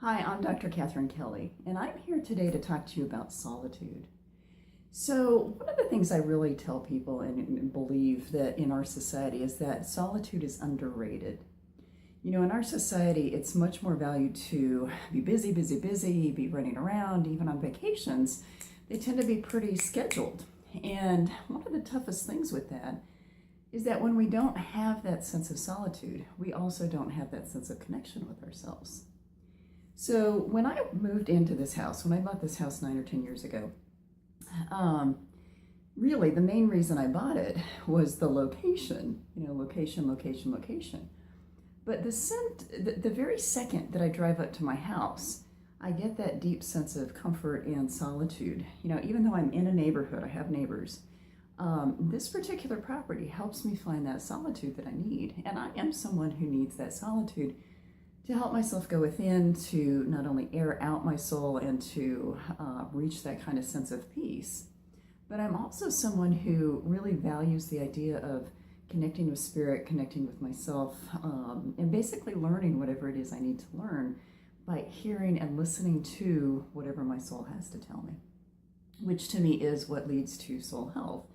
Hi, I'm Dr. Catherine Kelly, and I'm here today to talk to you about solitude. So, one of the things I really tell people and believe that in our society is that solitude is underrated. You know, in our society, it's much more valued to be busy, busy, busy, be running around, even on vacations. They tend to be pretty scheduled. And one of the toughest things with that is that when we don't have that sense of solitude, we also don't have that sense of connection with ourselves. So when I moved into this house, when I bought this house 9 or 10 years ago, um, really the main reason I bought it was the location, location. But the very second that I drive up to my house, I get that deep sense of comfort and solitude. You know, even though I'm in a neighborhood, I have neighbors. This particular property helps me find that solitude that I need. And I am someone who needs that solitude to help myself go within, to not only air out my soul and to reach that kind of sense of peace, but I'm also someone who really values the idea of connecting with spirit, connecting with myself, and basically learning whatever it is I need to learn by hearing and listening to whatever my soul has to tell me, which to me is what leads to soul health,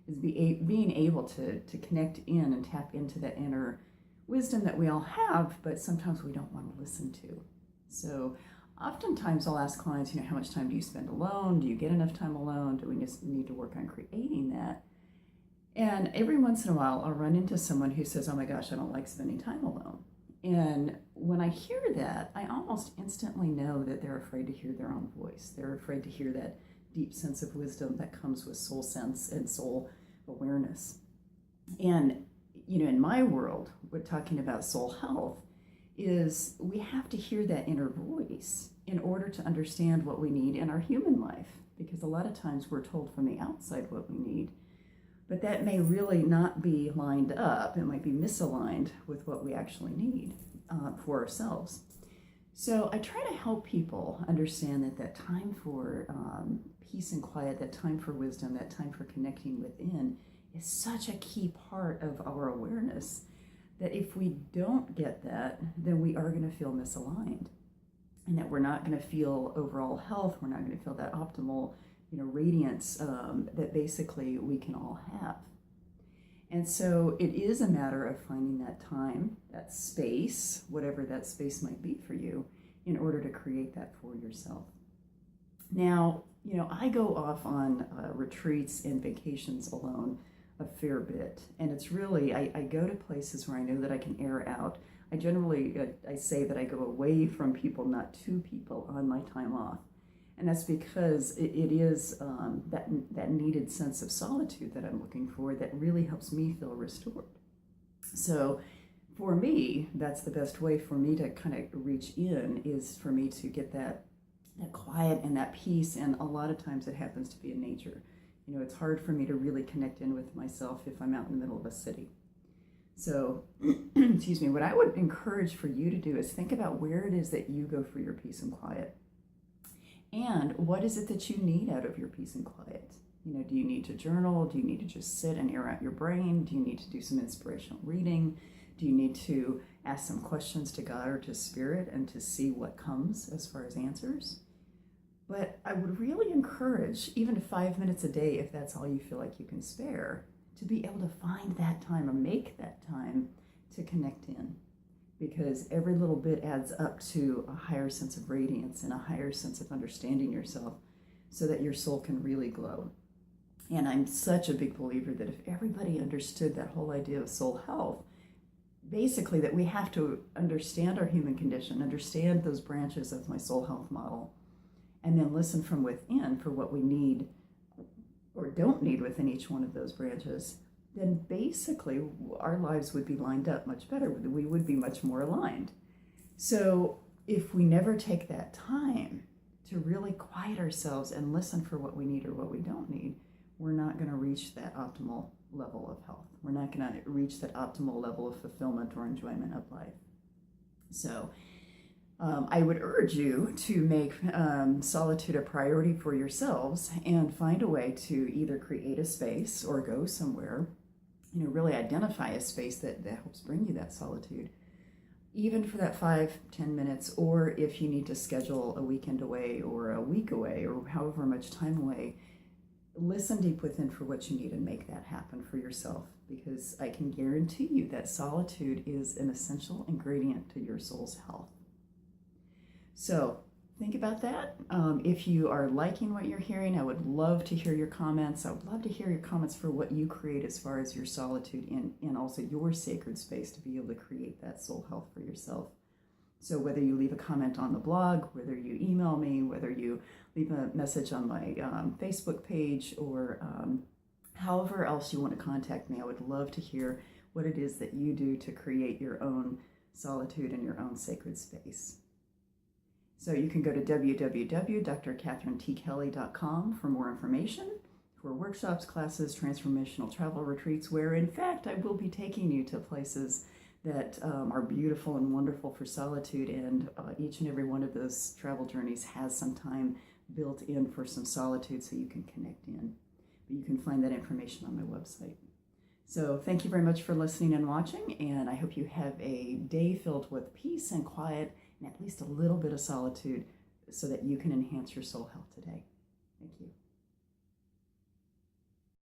is being able to connect in and tap into that inner wisdom that we all have, but sometimes we don't want to listen to. So oftentimes I'll ask clients, how much time do you spend alone? Do you get enough time alone? Do we just need to work on creating that? And every once in a while I'll run into someone who says, oh my gosh, I don't like spending time alone. And when I hear that, I almost instantly know that they're afraid to hear their own voice. They're afraid to hear that deep sense of wisdom that comes with soul sense and soul awareness. And in my world, we're talking about soul health, is we have to hear that inner voice in order to understand what we need in our human life. Because a lot of times we're told from the outside what we need, but that may really not be lined up. It might be misaligned with what we actually need for ourselves. So I try to help people understand that time for peace and quiet, that time for wisdom, that time for connecting within is such a key part of our awareness, that if we don't get that, then we are going to feel misaligned, and that we're not going to feel overall health. We're not going to feel that optimal, radiance that basically we can all have. And so it is a matter of finding that time, that space, whatever that space might be for you, in order to create that for yourself. Now, I go off on retreats and vacations alone a fair bit, and it's really, I go to places where I know that I can air out. I generally, I say that I go away from people, not to people, on my time off. And that's because it is that needed sense of solitude that I'm looking for that really helps me feel restored. So for me, that's the best way for me to kind of reach in, is for me to get that quiet and that peace. And a lot of times it happens to be in nature. It's hard for me to really connect in with myself if I'm out in the middle of a city. So, excuse me, what I would encourage for you to do is think about where it is that you go for your peace and quiet. And what is it that you need out of your peace and quiet? Do you need to journal? Do you need to just sit and air out your brain? Do you need to do some inspirational reading? Do you need to ask some questions to God or to Spirit and to see what comes as far as answers? But I would really encourage, even 5 minutes a day, if that's all you feel like you can spare, to be able to find that time or make that time to connect in. Because every little bit adds up to a higher sense of radiance and a higher sense of understanding yourself, so that your soul can really glow. And I'm such a big believer that if everybody understood that whole idea of soul health, basically that we have to understand our human condition, understand those branches of my soul health model, and then listen from within for what we need or don't need within each one of those branches, then basically our lives would be lined up much better. We would be much more aligned. So if we never take that time to really quiet ourselves and listen for what we need or what we don't need, we're not going to reach that optimal level of health. We're not going to reach that optimal level of fulfillment or enjoyment of life. So I would urge you to make solitude a priority for yourselves and find a way to either create a space or go somewhere, really identify a space that helps bring you that solitude. even for that 5-10 minutes, or if you need to schedule a weekend away or a week away or however much time away, listen deep within for what you need and make that happen for yourself, because I can guarantee you that solitude is an essential ingredient to your soul's health. So think about that. If you are liking what you're hearing, I would love to hear your comments. I would love to hear your comments for what you create as far as your solitude and also your sacred space to be able to create that soul health for yourself. So whether you leave a comment on the blog, whether you email me, whether you leave a message on my Facebook page, or however else you want to contact me, I would love to hear what it is that you do to create your own solitude and your own sacred space. So you can go to www.drkatherineTkelly.com for more information, for workshops, classes, transformational travel retreats, where in fact I will be taking you to places that are beautiful and wonderful for solitude, and each and every one of those travel journeys has some time built in for some solitude so you can connect in. But you can find that information on my website. So thank you very much for listening and watching, and I hope you have a day filled with peace and quiet and at least a little bit of solitude so that you can enhance your soul health today. Thank you.